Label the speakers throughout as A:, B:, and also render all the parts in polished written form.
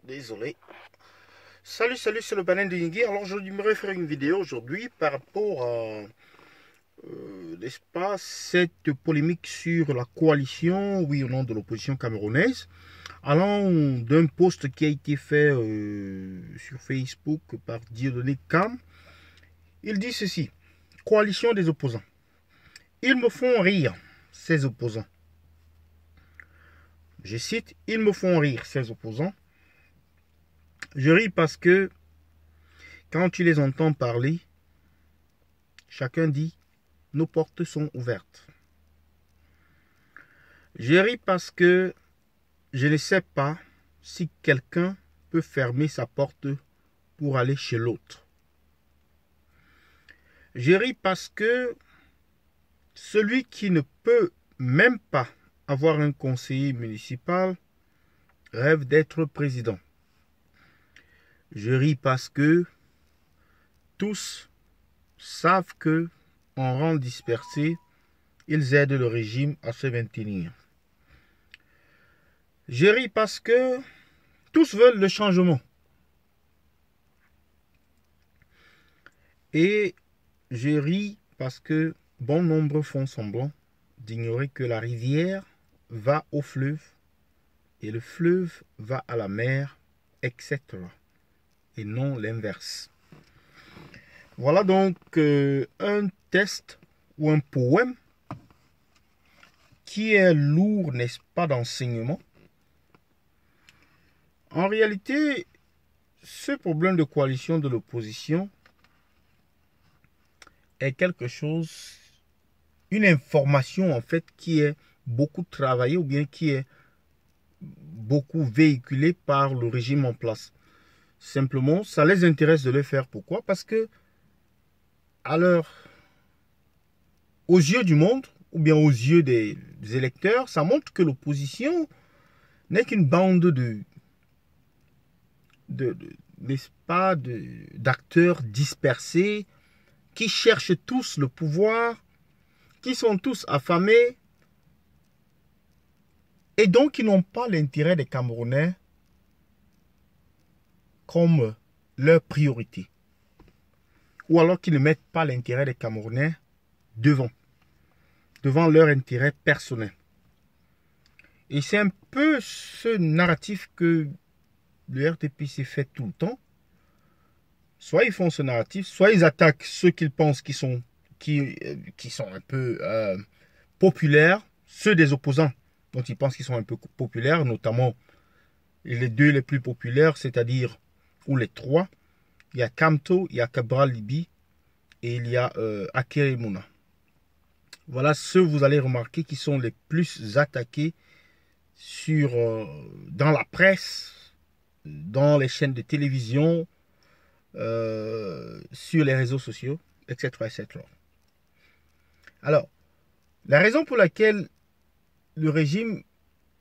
A: Désolé. Salut, c'est le Baleine de Yingui. Alors, je voudrais faire une vidéo aujourd'hui par rapport à, n'est-ce pas, cette polémique sur la coalition, oui ou non, de l'opposition camerounaise, allant d'un post qui a été fait sur Facebook par Dieudonné Cam. Il dit ceci: coalition des opposants. Ils me font rire, ces opposants. Je cite: ils me font rire, ces opposants. Je ris parce que quand tu les entends parler, chacun dit nos portes sont ouvertes. Je ris parce que je ne sais pas si quelqu'un peut fermer sa porte pour aller chez l'autre. Je ris parce que celui qui ne peut même pas avoir un conseiller municipal rêve d'être président. Je ris parce que tous savent que, en rang dispersé, ils aident le régime à se maintenir. Je ris parce que tous veulent le changement. Et je ris parce que bon nombre font semblant d'ignorer que la rivière va au fleuve et le fleuve va à la mer, etc. Et non l'inverse. Voilà donc un texte ou un poème qui est lourd, n'est-ce pas, d'enseignement. En réalité, ce problème de coalition de l'opposition est quelque chose, une information en fait qui est beaucoup travaillée ou bien qui est beaucoup véhiculée par le régime en place. Simplement, ça les intéresse de le faire. Pourquoi? Parce que, aux yeux du monde, ou bien aux yeux des électeurs, ça montre que l'opposition n'est qu'une bande n'est-ce pas, d'acteurs dispersés qui cherchent tous le pouvoir, qui sont tous affamés et donc qui n'ont pas l'intérêt des Camerounais comme leur priorité. Ou alors qui ne mettent pas l'intérêt des Camerounais devant leur intérêt personnel. Et c'est un peu ce narratif que le RTPC fait tout le temps. Soit ils font ce narratif, soit ils attaquent ceux qu'ils pensent qui sont un peu populaires, ceux des opposants dont ils pensent qu'ils sont un peu populaires, notamment les deux les plus populaires, c'est-à-dire, ou les trois. Il y a Kamto, il y a Cabral Libi et il y a Akerimuna. Voilà ceux, vous allez remarquer, qui sont les plus attaqués dans la presse, dans les chaînes de télévision, sur les réseaux sociaux, etc., etc. Alors, la raison pour laquelle le régime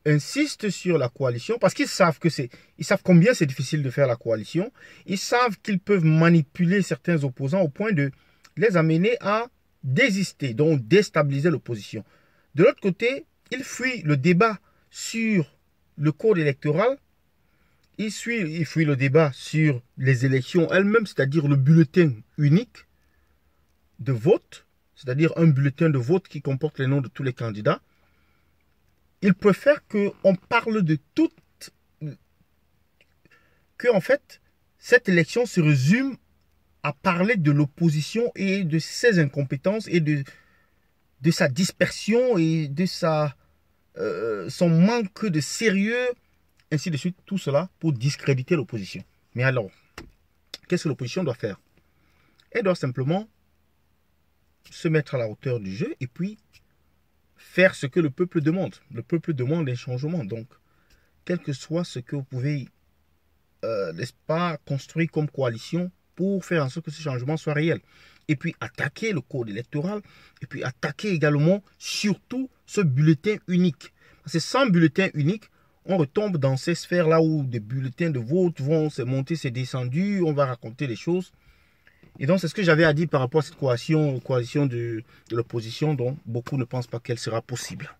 A: insiste sur la coalition, parce qu'ils savent ils savent combien c'est difficile de faire la coalition, ils savent qu'ils peuvent manipuler certains opposants au point de les amener à désister, donc déstabiliser l'opposition. De l'autre côté, ils fuient le débat sur le code électoral, ils fuient le débat sur les élections elles-mêmes, c'est-à-dire le bulletin unique de vote, c'est-à-dire un bulletin de vote qui comporte les noms de tous les candidats. Ils préfèrent qu'on parle de en fait, cette élection se résume à parler de l'opposition et de ses incompétences et de sa dispersion et de son manque de sérieux, ainsi de suite, tout cela pour discréditer l'opposition. Mais alors, qu'est-ce que l'opposition doit faire? Elle doit simplement se mettre à la hauteur du jeu et puis faire ce que le peuple demande. Le peuple demande un changement. Donc, quel que soit ce que vous pouvez, n'est-ce pas, construire comme coalition pour faire en sorte que ce changement soit réel. Et puis attaquer le code électoral. Et puis attaquer également, surtout, ce bulletin unique. Parce que sans bulletin unique, on retombe dans ces sphères-là où des bulletins de vote vont se monter, se descendu, on va raconter les choses. Et donc, c'est ce que j'avais à dire par rapport à cette coalition de l'opposition dont beaucoup ne pensent pas qu'elle sera possible.